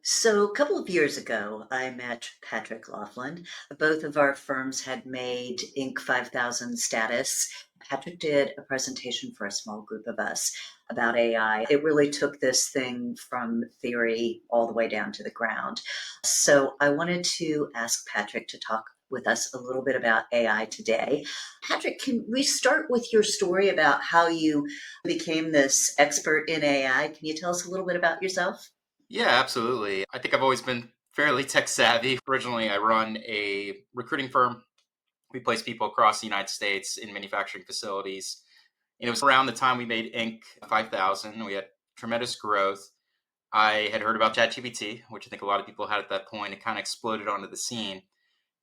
So, a couple of years ago, I met Patrick Laughlin. Both of our firms had made Inc. 5000 status. Patrick did a presentation for a small group of us about AI. It really took this thing from theory all the way down to the ground. So, I wanted to ask Patrick to talk with us a little bit about AI today. Patrick, can we start with your story about how you became this expert in AI? Can you tell us a little bit about yourself? Yeah, absolutely. I think I've always been fairly tech savvy. Originally, I run a recruiting firm. We place people across the United States in manufacturing facilities. And it was around the time we made Inc. 5000. We had tremendous growth. I had heard about ChatGPT, which I think a lot of people had at that point. It kind of exploded onto the scene.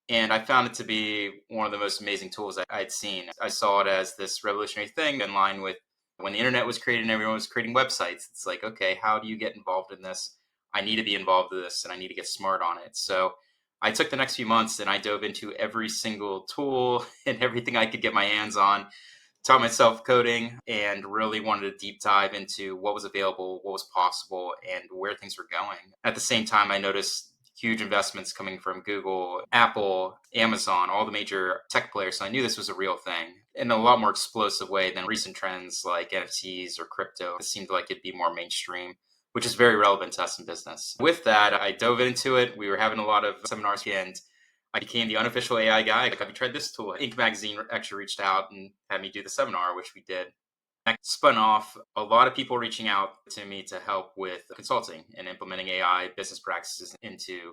And I found it to be one of the most amazing tools I'd seen. I saw it as this revolutionary thing in line with when the internet was created and everyone was creating websites. It's like, okay, how do you get involved in this? I need to be involved in this and I need to get smart on it. So I took the next few months and I dove into every single tool and everything I could get my hands on, taught myself coding, and really wanted to deep dive into what was available, what was possible, and where things were going. At the same time, I noticed huge investments coming from Google, Apple, Amazon, all the major tech players. So I knew this was a real thing in a lot more explosive way than recent trends like NFTs or crypto. It seemed like it'd be more mainstream, which is very relevant to us in business. With that, I dove into it. We were having a lot of seminars and I became the unofficial AI guy. Like, have you tried this tool? Inc. magazine actually reached out and had me do the seminar, which we did. I spun off a lot of people reaching out to me to help with consulting and implementing AI business practices into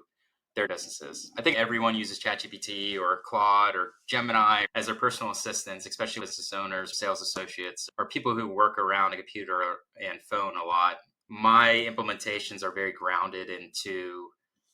their businesses. I think everyone uses ChatGPT or Claude or Gemini as their personal assistants, especially business owners, sales associates, or people who work around a computer and phone a lot. My implementations are very grounded into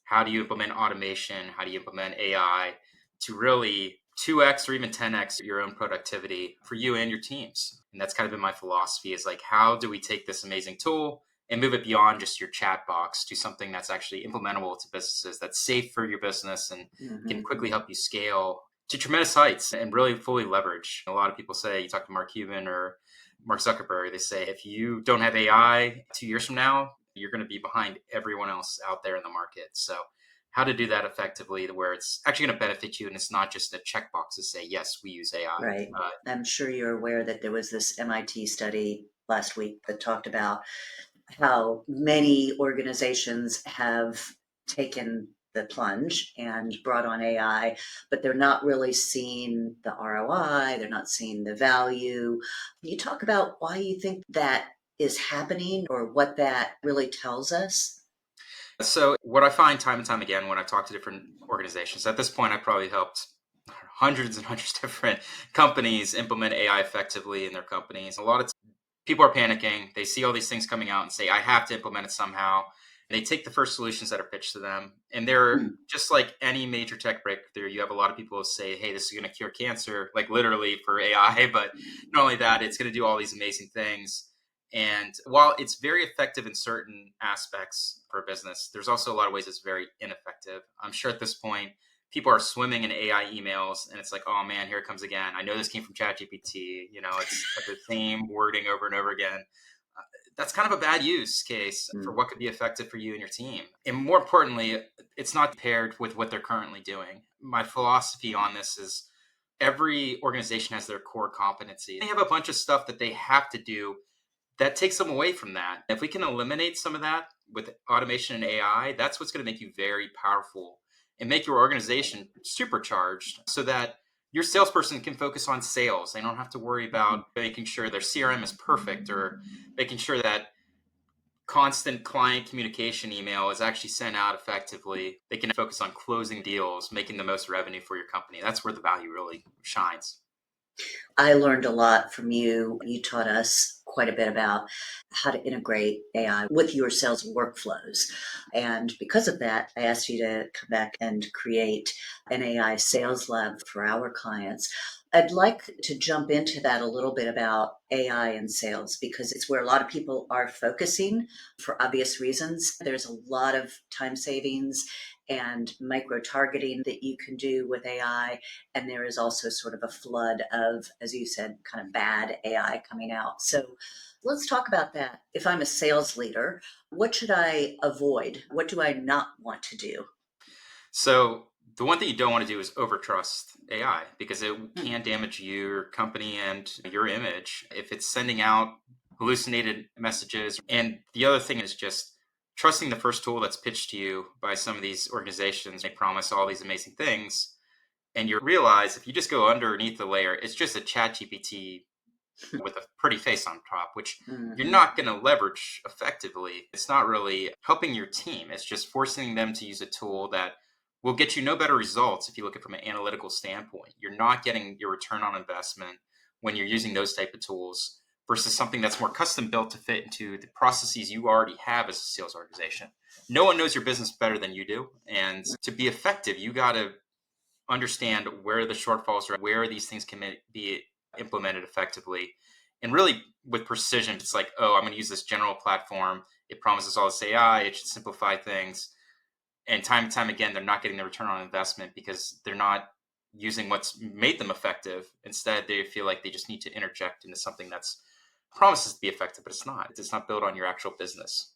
how do you implement automation, how do you implement AI to really 2x or even 10x your own productivity for you and your teams. And that's kind of been my philosophy is like, how do we take this amazing tool and move it beyond just your chat box to something that's actually implementable to businesses, that's safe for your business and can Mhm. quickly help you scale to tremendous heights and really fully leverage. A lot of people say, you talk to Mark Cuban or Mark Zuckerberg, they say, if you don't have AI 2 years from now, you're going to be behind everyone else out there in the market. So how to do that effectively to where it's actually going to benefit you and it's not just a checkbox to say, yes, we use AI. Right. I'm sure you're aware that there was this MIT study last week that talked about how many organizations have taken the plunge and brought on AI, but they're not really seeing the ROI, they're not seeing the value. Can you talk about why you think that is happening or what that really tells us? So what I find time and time again when I talk to different organizations, at this point, I probably helped hundreds and hundreds of different companies implement AI effectively in their companies. A lot of people are panicking. They see all these things coming out and say, I have to implement it somehow. And they take the first solutions that are pitched to them. And they're just like any major tech breakthrough. You have a lot of people who say, hey, this is going to cure cancer, like literally for AI. But not only that, it's going to do all these amazing things. And while it's very effective in certain aspects for a business, there's also a lot of ways it's very ineffective. I'm sure at this point, people are swimming in AI emails and it's like, oh man, here it comes again. I know this came from ChatGPT. It's the same wording over and over again. That's kind of a bad use case for Mm. what could be effective for you and your team. And more importantly, it's not paired with what they're currently doing. My philosophy on this is every organization has their core competency. They have a bunch of stuff that they have to do that takes them away from that. If we can eliminate some of that with automation and AI, that's what's going to make you very powerful and make your organization supercharged so that your salesperson can focus on sales. They don't have to worry about making sure their CRM is perfect or making sure that constant client communication email is actually sent out effectively. They can focus on closing deals, making the most revenue for your company. That's where the value really shines. I learned a lot from you. You taught us quite a bit about how to integrate AI with your sales workflows. And because of that, I asked you to come back and create an AI sales lab for our clients. I'd like to jump into that a little bit about AI and sales because it's where a lot of people are focusing for obvious reasons. There's a lot of time savings and micro targeting that you can do with AI. And there is also sort of a flood of, as you said, kind of bad AI coming out. So let's talk about that. If I'm a sales leader, what should I avoid? What do I not want to do? So the one thing you don't want to do is overtrust AI because it Hmm. can damage your company and your image if it's sending out hallucinated messages. And the other thing is just trusting the first tool that's pitched to you by some of these organizations. They promise all these amazing things. And you realize if you just go underneath the layer, it's just a chat GPT with a pretty face on top, which you're Hmm. not going to leverage effectively. It's not really helping your team. It's just forcing them to use a tool that will get you no better results if you look at it from an analytical standpoint. You're not getting your return on investment when you're using those type of tools versus something that's more custom built to fit into the processes you already have as a sales organization. No one knows your business better than you do. And to be effective, you got to understand where the shortfalls are, where these things can be implemented effectively. And really with precision, it's like, oh, I'm going to use this general platform. It promises all this AI. It should simplify things. And time again, they're not getting the return on investment because they're not using what's made them effective. Instead, they feel like they just need to interject into something that's promises to be effective, but it's not. It's not built on your actual business.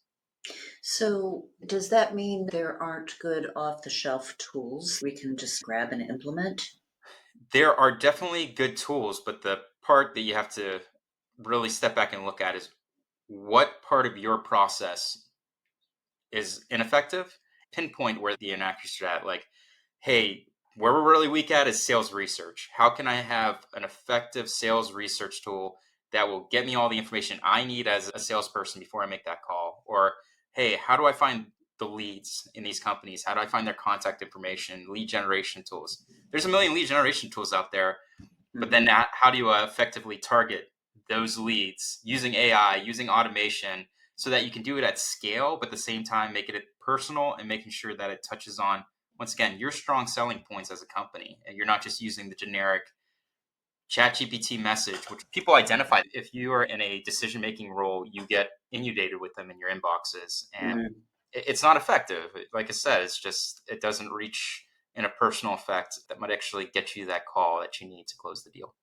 So, does that mean there aren't good off the shelf tools we can just grab and implement? There are definitely good tools, but the part that you have to really step back and look at is what part of your process is ineffective, pinpoint where the inaccuracies are at. Like, hey, where we're really weak at is sales research. How can I have an effective sales research tool that will get me all the information I need as a salesperson before I make that call? Or, hey, how do I find the leads in these companies? How do I find their contact information, lead generation tools? There's a million lead generation tools out there, but then Hmm. how do you effectively target those leads using AI, using automation, so that you can do it at scale, but at the same time make it personal and making sure that it touches on, once again, your strong selling points as a company, and you're not just using the generic chat GPT message, which people identify. If you are in a decision making role, you get inundated with them in your inboxes, and it's not effective. Like I said, it's just it doesn't reach in a personal effect that might actually get you that call that you need to close the deal.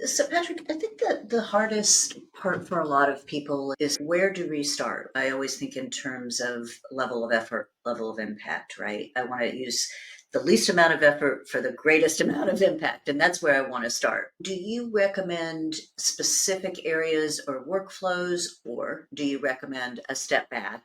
So, Patrick, I think that the hardest part for a lot of people is where do we start? I always think in terms of level of effort, level of impact, right? I want to use the least amount of effort for the greatest amount of impact, and that's where I want to start. Do you recommend specific areas or workflows, or do you recommend a step back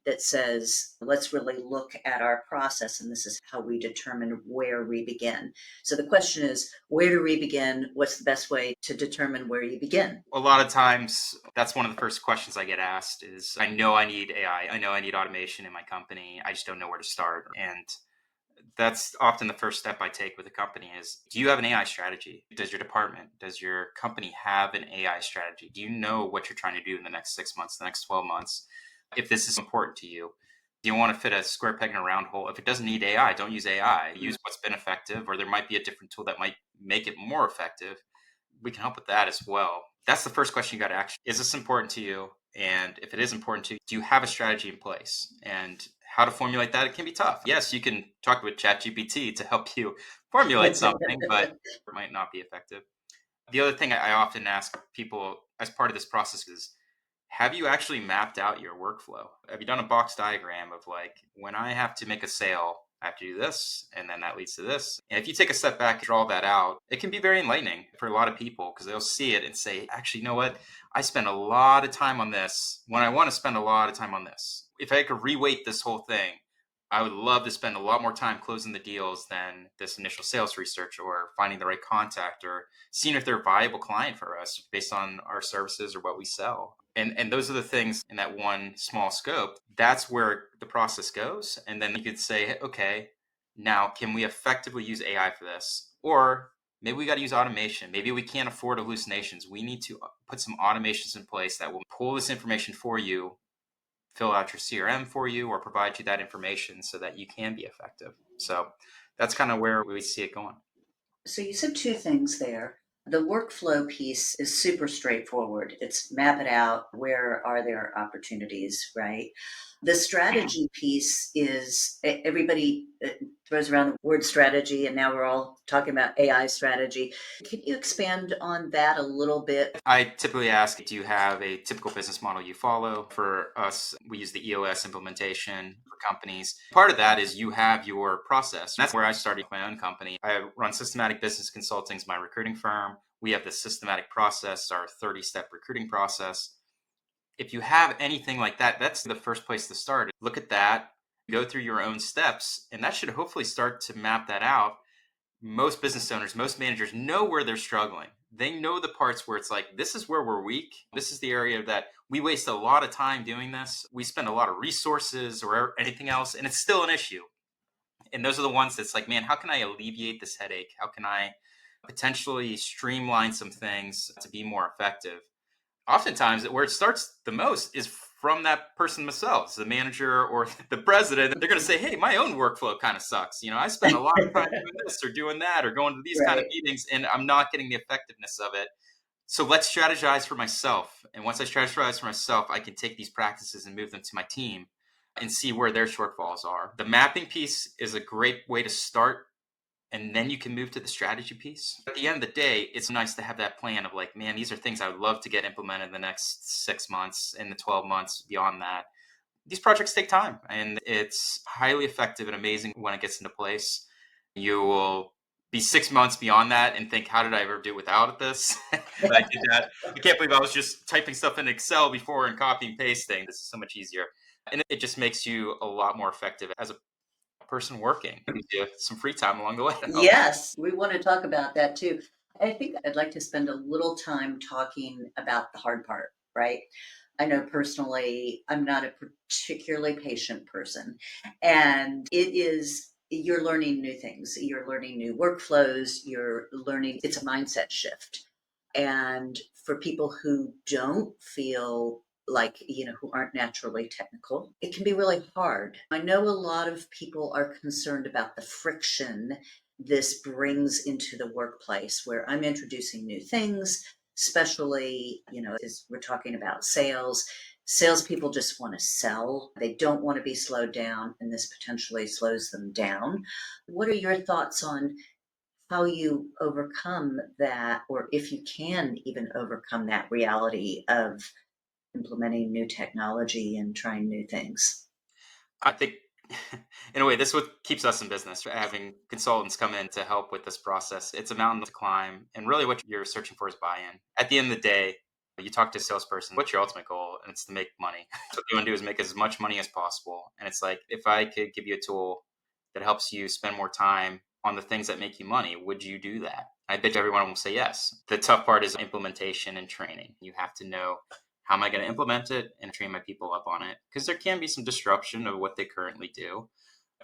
that says, let's really look at our process, and this is how we determine where we begin? So the question is, where do we begin? What's the best way to determine where you begin? A lot of times that's one of the first questions I get asked is I know I need AI. I know I need automation in my company. I just don't know where to start. And that's often the first step I take with a company is do you have an AI strategy? Does your department, does your company have an AI strategy? Do you know what you're trying to do in the next 6 months, the next 12 months? If this is important to you, do you want to fit a square peg in a round hole? If it doesn't need AI, don't use AI. Mm. Use what's been effective, or there might be a different tool that might make it more effective. We can help with that as well. That's the first question you got to ask. Is this important to you? And if it is important to you, do you have a strategy in place? And how to formulate that, it can be tough. Yes, you can talk with ChatGPT to help you formulate something, but it might not be effective. The other thing I often ask people as part of this process is have you actually mapped out your workflow? Have you done a box diagram of like, when I have to make a sale, I have to do this, and then that leads to this. And if you take a step back and draw that out, it can be very enlightening for a lot of people because they'll see it and say, actually, you know what? I spend a lot of time on this when I want to spend a lot of time on this. If I could reweight this whole thing, I would love to spend a lot more time closing the deals than this initial sales research or finding the right contact or seeing if they're a viable client for us based on our services or what we sell. And those are the things in that one small scope. That's where the process goes. And then you could say, okay, now can we effectively use AI for this? Or maybe we got to use automation. Maybe we can't afford hallucinations. We need to put some automations in place that will pull this information for you, fill out your CRM for you, or provide you that information so that you can be effective. So that's kind of where we see it going. So you said two things there. The workflow piece is super straightforward. It's map it out. Where are there opportunities, right? The strategy piece is everybody throws around the word strategy, and now we're all talking about AI strategy. Can you expand on that a little bit? I typically ask, do you have a typical business model you follow? For us, we use the EOS implementation for companies. Part of that is you have your process. That's where I started my own company. I run Systematic Business Consulting, is my recruiting firm. We have the systematic process, our 30-step recruiting process. If you have anything like that, that's the first place to start. Look at that, go through your own steps, and that should hopefully start to map that out. Most business owners, most managers know where they're struggling. They know the parts where it's like, this is where we're weak. This is the area that we waste a lot of time doing this. We spend a lot of resources or anything else, and it's still an issue. And those are the ones that's like, man, how can I alleviate this headache? How can I potentially streamline some things to be more effective? Oftentimes, where it starts the most is from that person themselves, the manager or the president. They're going to say, hey, my own workflow kind of sucks. I spend a lot of time doing this or doing that or going to these kind of Right. meetings, and I'm not getting the effectiveness of it. So let's strategize for myself. And once I strategize for myself, I can take these practices and move them to my team and see where their shortfalls are. The mapping piece is a great way to start, and then you can move to the strategy piece. At the end of the day, it's nice to have that plan of like, man, these are things I would love to get implemented in the next 6 months and the 12 months beyond that. These projects take time, and it's highly effective and amazing when it gets into place. You will be 6 months beyond that and think, how did I ever do without this? I did that. I can't believe I was just typing stuff in Excel before and copying pasting. This is so much easier. And it just makes you a lot more effective as a person working. It gives you some free time along the way. Yes, we want to talk about that too. I think I'd like to spend a little time talking about the hard part, right? I know personally, I'm not a particularly patient person, and you're learning new things, you're learning new workflows, you're learning, it's a mindset shift. And for people who don't feel like, who aren't naturally technical, it can be really hard. I know a lot of people are concerned about the friction this brings into the workplace where I'm introducing new things, especially, as we're talking about sales. Salespeople just want to sell. They don't want to be slowed down, and this potentially slows them down. What are your thoughts on how you overcome that, or if you can even overcome that reality of implementing new technology and trying new things? I think, in a way, this is what keeps us in business, right? Having consultants come in to help with this process. It's a mountain to climb. And really, what you're searching for is buy in. At the end of the day, you talk to a salesperson, what's your ultimate goal? And it's to make money. So what you want to do is make as much money as possible. And it's like, if I could give you a tool that helps you spend more time on the things that make you money, would you do that? I bet everyone will say yes. The tough part is implementation and training. You have to know, how am I going to implement it and train my people up on it? Because there can be some disruption of what they currently do.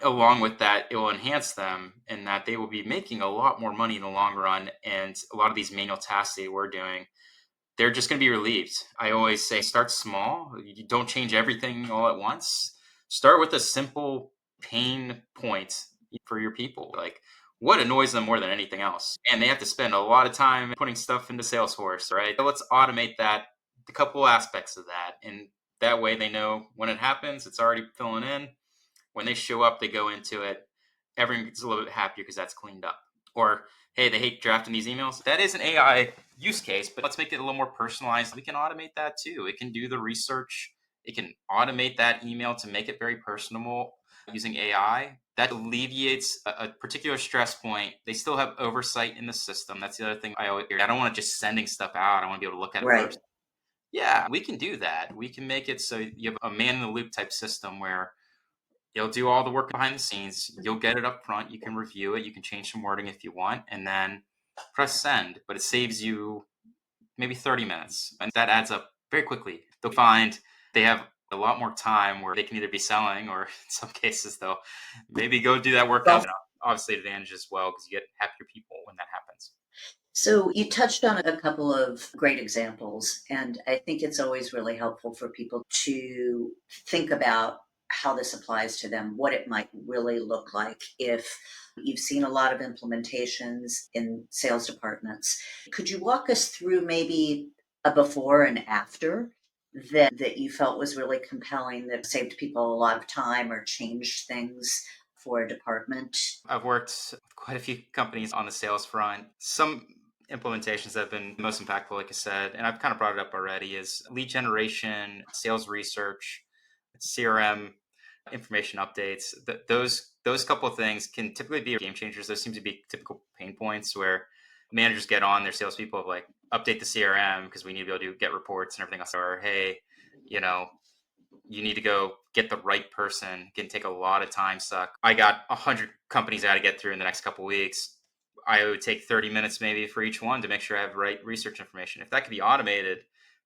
Along with that, it will enhance them in that they will be making a lot more money in the long run. And a lot of these manual tasks they were doing, they're just going to be relieved. I always say, start small. You don't change everything all at once. Start with a simple pain point for your people. Like, what annoys them more than anything else? And they have to spend a lot of time putting stuff into Salesforce, right? So let's automate that, a couple aspects of that. And that way they know when it happens, it's already filling in. When they show up, they go into it. Everyone gets a little bit happier because that's cleaned up. Or, hey, they hate drafting these emails. That is an AI use case, but let's make it a little more personalized. We can automate that too. It can do the research. It can automate that email to make it very personable using AI. That alleviates a particular stress point. They still have oversight in the system. That's the other thing I always hear. I don't want to just sending stuff out. I want to be able to look at it Right. first. Yeah, we can do that. We can make it so you have a man in the loop type system where it'll do all the work behind the scenes. You'll get it up front. You can review it. You can change some wording if you want, and then press send. But it saves you maybe 30 minutes. And that adds up very quickly. They'll find they have a lot more time where they can either be selling or in some cases they'll maybe go do that work Well, out. Obviously, advantage as well because you get happier people when that happens. so you touched on a couple of great examples, and I think it's always really helpful for people to think about how this applies to them, what it might really look like if you've seen a lot of implementations in sales departments. Could you walk us through maybe a before and after that you felt was really compelling, that saved people a lot of time or changed things for a department? I've worked with quite a few companies on the sales front. Some implementations that have been most impactful, like I said, and I've kind of brought it up already, is lead generation, sales research, CRM, information updates. Those couple of things can typically be game changers. Those seem to be typical pain points where managers get on their salespeople of like update the CRM because we need to be able to get reports and everything else. Or hey, you know, you need to go get the right person. It can take a lot of time suck. I got 100 companies I got to get through in the next couple of weeks. I would take 30 minutes maybe for each one to make sure I have the right research information. If that could be automated,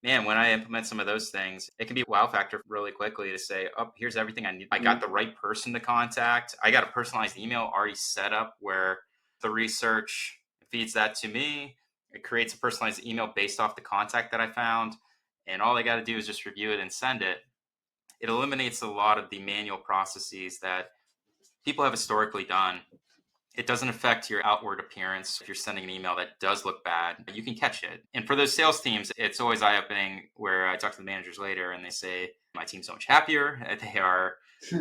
man, when I implement some of those things, it can be a wow factor really quickly to say, oh, here's everything I need. I got the right person to contact. I got a personalized email already set up where the research feeds that to me. It creates a personalized email based off the contact that I found. And all I got to do is just review it and send it. It eliminates a lot of the manual processes that people have historically done. It doesn't affect your outward appearance. If you're sending an email that does look bad, you can catch it. And for those sales teams, it's always eye-opening where I talk to the managers later and they say, my team's so much happier. They are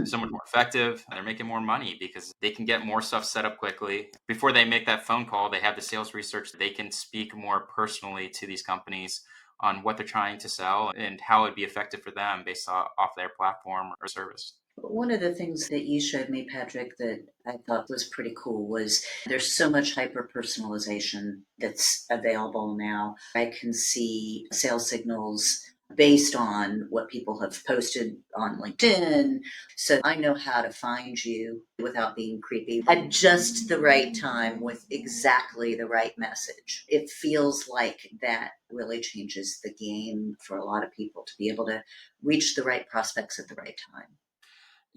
so much more effective. They're making more money because they can get more stuff set up quickly. Before they make that phone call, they have the sales research. They can speak more personally to these companies on what they're trying to sell and how it'd be effective for them based off their platform or service. One of the things that you showed me, Patrick, that I thought was pretty cool was there's so much hyper personalization that's available now. I can see sales signals based on what people have posted on LinkedIn. So I know how to find you without being creepy at just the right time with exactly the right message. It feels like that really changes the game for a lot of people to be able to reach the right prospects at the right time.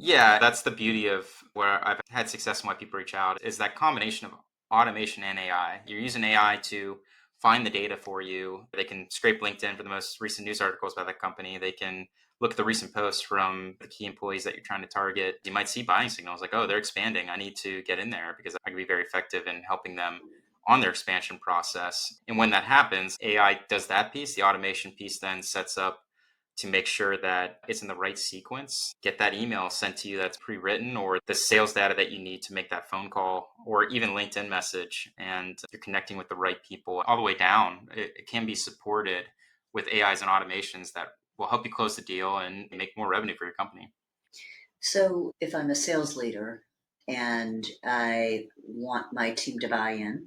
Yeah, that's the beauty of where I've had success and why people reach out is that combination of automation and AI. You're using AI to find the data for you. They can scrape LinkedIn for the most recent news articles about that company. They can look at the recent posts from the key employees that you're trying to target. You might see buying signals like, oh, they're expanding. I need to get in there because I can be very effective in helping them on their expansion process. And when that happens, AI does that piece. The automation piece then sets up to make sure that it's in the right sequence. Get that email sent to you that's pre-written or the sales data that you need to make that phone call or even LinkedIn message. And you're connecting with the right people all the way down. It can be supported with AIs and automations that will help you close the deal and make more revenue for your company. So, if I'm a sales leader and I want my team to buy in,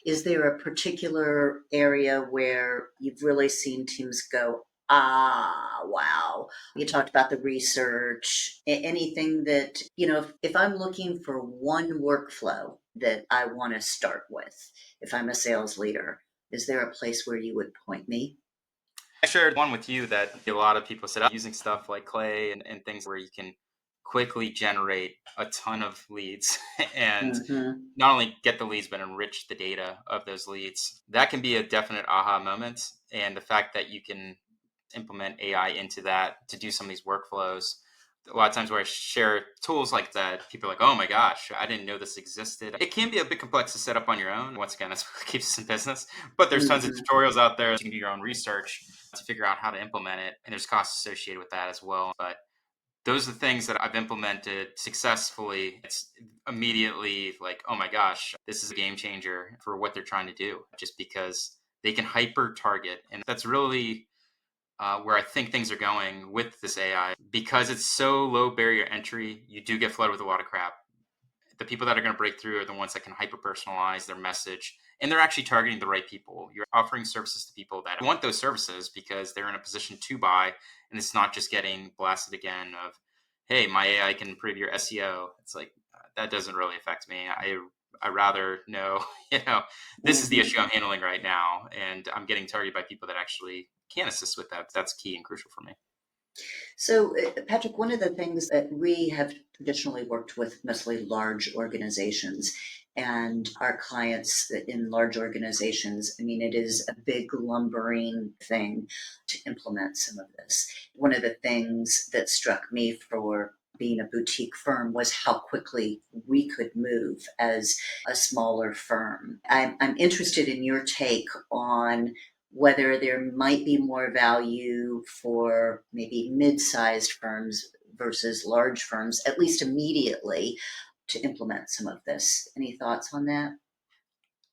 is there a particular area where you've really seen teams go, ah, wow? You talked about the research, anything that, if I'm looking for one workflow that I want to start with, if I'm a sales leader, is there a place where you would point me? I shared one with you that a lot of people said using stuff like Clay and things where you can quickly generate a ton of leads and Hmm. not only get the leads, but enrich the data of those leads. That can be a definite aha moment. And the fact that you can implement AI into that to do some of these workflows. A lot of times where I share tools like that, people are like, oh my gosh, I didn't know this existed. It can be a bit complex to set up on your own. Once again, that's what keeps us in business. But there's tons of Hmm. tutorials out there. You can do your own research to figure out how to implement it. And there's costs associated with that as well. But those are the things that I've implemented successfully. It's immediately like, oh my gosh, this is a game changer for what they're trying to do, just because they can hyper target. And that's really where I think things are going with this AI. Because it's so low barrier entry, you do get flooded with a lot of crap. The people that are going to break through are the ones that can hyper personalize their message and they're actually targeting the right people. You're offering services to people that want those services because they're in a position to buy. And it's not just getting blasted again of, hey, my AI can improve your SEO. It's like, that doesn't really affect me. I rather know, you know, this is the Hmm. issue I'm handling right now. And I'm getting targeted by people that actually can assist with that. That's key and crucial for me. So, Patrick, one of the things that we have traditionally worked with mostly large organizations and our clients in large organizations, I mean, it is a big lumbering thing to implement some of this. One of the things that struck me for being a boutique firm was how quickly we could move as a smaller firm. I'm interested in your take on whether there might be more value for maybe mid-sized firms versus large firms, at least immediately, to implement some of this. Any thoughts on that?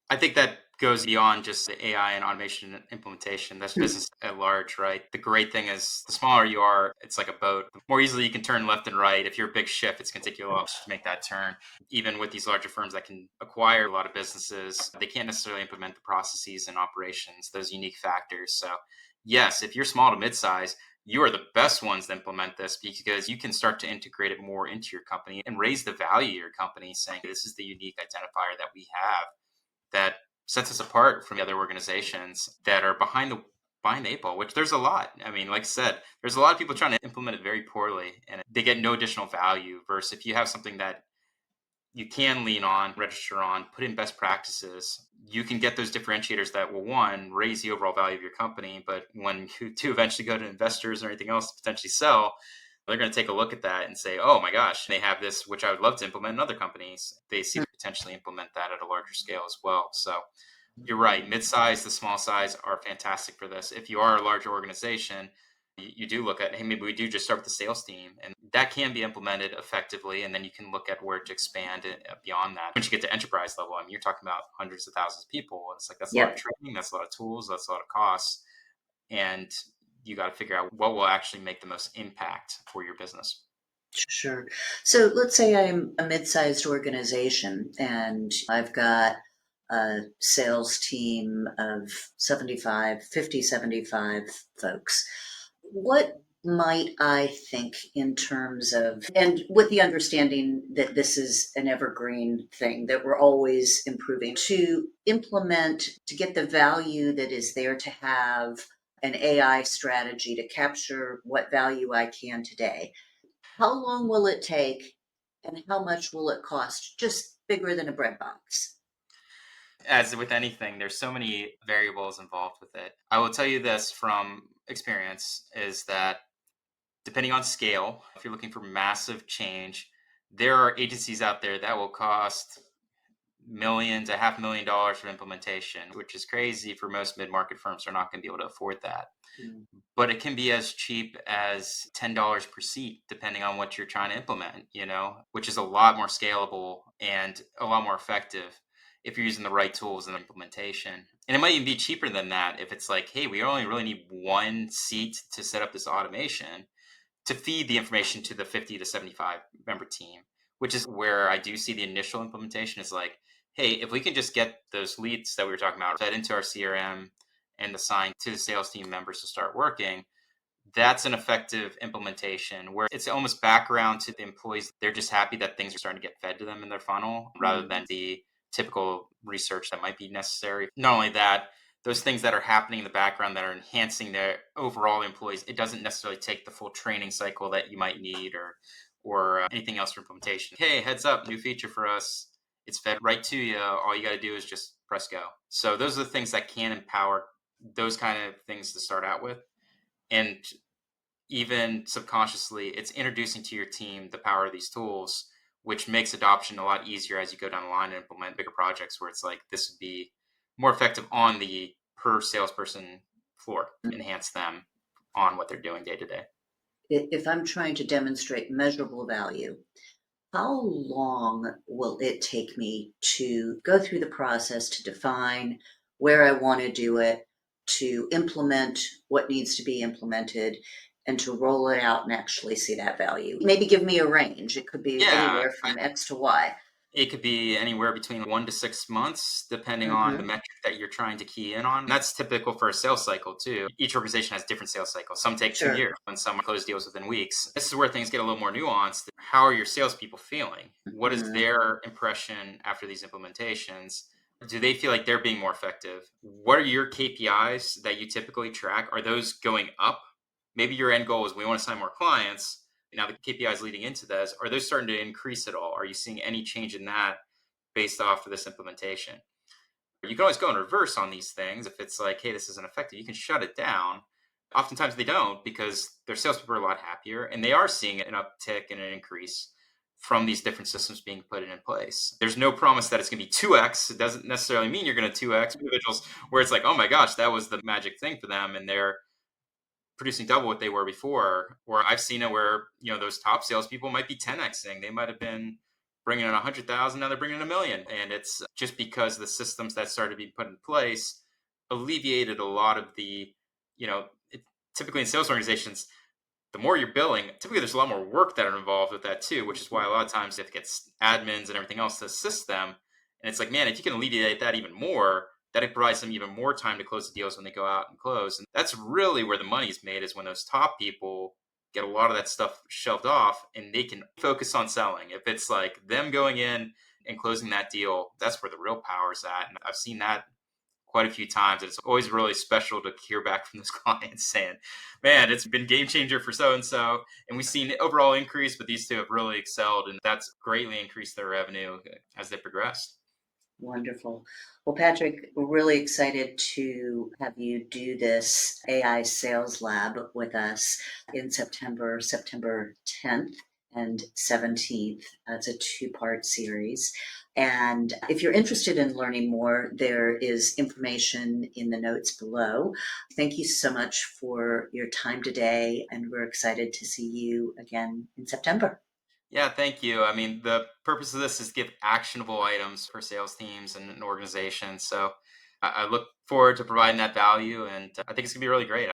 I think that goes beyond just the AI and automation and implementation. That's Hmm. business at large, right? The great thing is the smaller you are, it's like a boat. The more easily you can turn left and right. If you're a big ship, it's going to take you a while to make that turn. Even with these larger firms that can acquire a lot of businesses, they can't necessarily implement the processes and operations, those unique factors. So, yes, if you're small to mid-size, you are the best ones to implement this because you can start to integrate it more into your company and raise the value of your company, saying this is the unique identifier that we have that sets us apart from the other organizations that are behind the eight ball, which there's a lot. I mean, like I said, there's a lot of people trying to implement it very poorly and they get no additional value versus if you have something that you can lean on, register on, put in best practices, you can get those differentiators that will one raise the overall value of your company. But when you do eventually go to investors or anything else to potentially sell, they're going to take a look at that and say, oh my gosh, they have this, which I would love to implement in other companies. They see to potentially implement that at a larger scale as well. So you're right. Mid-size, the small size are fantastic for this. If you are a larger organization, you do look at, hey, maybe we do just start with the sales team, and that can be implemented effectively. And then you can look at where to expand it beyond that. Once you get to enterprise level, I mean, you're talking about hundreds of thousands of people. It's like that's a lot of Yep. training, that's a lot of tools, that's a lot of costs, and you got to figure out what will actually make the most impact for your business. Sure. So let's say I'm a mid-sized organization and I've got a sales team of 75, 50, 75 folks. What might I think in terms of, and with the understanding that this is an evergreen thing, that we're always improving, to implement, to get the value that is there to have an AI strategy to capture what value I can today. How long will it take and how much will it cost? Just bigger than a bread box. As with anything, there's so many variables involved with it. I will tell you this from experience is that depending on scale, if you're looking for massive change, there are agencies out there that will cost millions, a half million dollars for implementation, which is crazy for most mid-market firms. They're not going to be able to afford that. Mm. But it can be as cheap as $10 per seat, depending on what you're trying to implement, which is a lot more scalable and a lot more effective if you're using the right tools in the implementation. And it might even be cheaper than that if it's like, hey, we only really need one seat to set up this automation to feed the information to the 50 to 75 member team, which is where I do see the initial implementation is like, hey, if we can just get those leads that we were talking about fed into our CRM and assigned to the sales team members to start working, that's an effective implementation where it's almost background to the employees. They're just happy that things are starting to get fed to them in their funnel rather Mm. than the typical research that might be necessary. Not only that, those things that are happening in the background that are enhancing their overall employees, it doesn't necessarily take the full training cycle that you might need or anything else for implementation. Hey, heads up, new feature for us. It's fed right to you. All you got to do is just press go. So those are the things that can empower those kind of things to start out with. And even subconsciously, it's introducing to your team the power of these tools, which makes adoption a lot easier as you go down the line and implement bigger projects where it's like this would be more effective on the per salesperson floor, enhance them on what they're doing day to day. If I'm trying to demonstrate measurable value, how long will it take me to go through the process to define where I want to do it, to implement what needs to be implemented, and to roll it out and actually see that value? Maybe give me a range. It could be Yeah, anywhere from X to Y. it could be anywhere between 1 to 6 months, depending on the Hmm. metric that you're trying to key in on. And that's typical for a sales cycle, too. Each organization has different sales cycles. Some take two Sure. years, and some close deals within weeks. This is where things get a little more nuanced. How are your salespeople feeling? What is Hmm. their impression after these implementations? Do they feel like they're being more effective? What are your KPIs that you typically track? Are those going up? Maybe your end goal is we want to sign more clients. Now the KPIs leading into this, are those starting to increase at all? Are you seeing any change in that based off of this implementation? You can always go in reverse on these things. If it's like, hey, this isn't effective, you can shut it down. Oftentimes they don't because their salespeople are a lot happier and they are seeing an uptick and an increase from these different systems being put in place. There's no promise that it's going to be 2x. It doesn't necessarily mean you're going to 2x individuals where it's like, oh my gosh, that was the magic thing for them. And they're producing double what they were before. Or I've seen it where, those top salespeople might be 10xing. They might have been bringing in 100,000, now they're bringing in a million. And it's just because the systems that started being put in place alleviated a lot of the, you know, it, typically in sales organizations, the more you're billing, typically there's a lot more work that are involved with that too, which is why a lot of times it gets admins and everything else to assist them. And it's like, man, if you can alleviate that even more, that it provides them even more time to close the deals when they go out and close. And that's really where the money's made, is when those top people get a lot of that stuff shelved off and they can focus on selling. If it's like them going in and closing that deal, that's where the real power's at. And I've seen that quite a few times. And it's always really special to hear back from those clients saying, man, it's been game changer for so and so. And we've seen overall increase, but these two have really excelled. And that's greatly increased their revenue as they progressed. Wonderful. Well, Patrick, we're really excited to have you do this AI sales lab with us in September 10th and 17th. It's a two-part series. And if you're interested in learning more, there is information in the notes below. Thank you so much for your time today, and we're excited to see you again in September. Yeah, thank you. I mean, the purpose of this is to give actionable items for sales teams and an organization. So I look forward to providing that value. And I think it's going to be really great.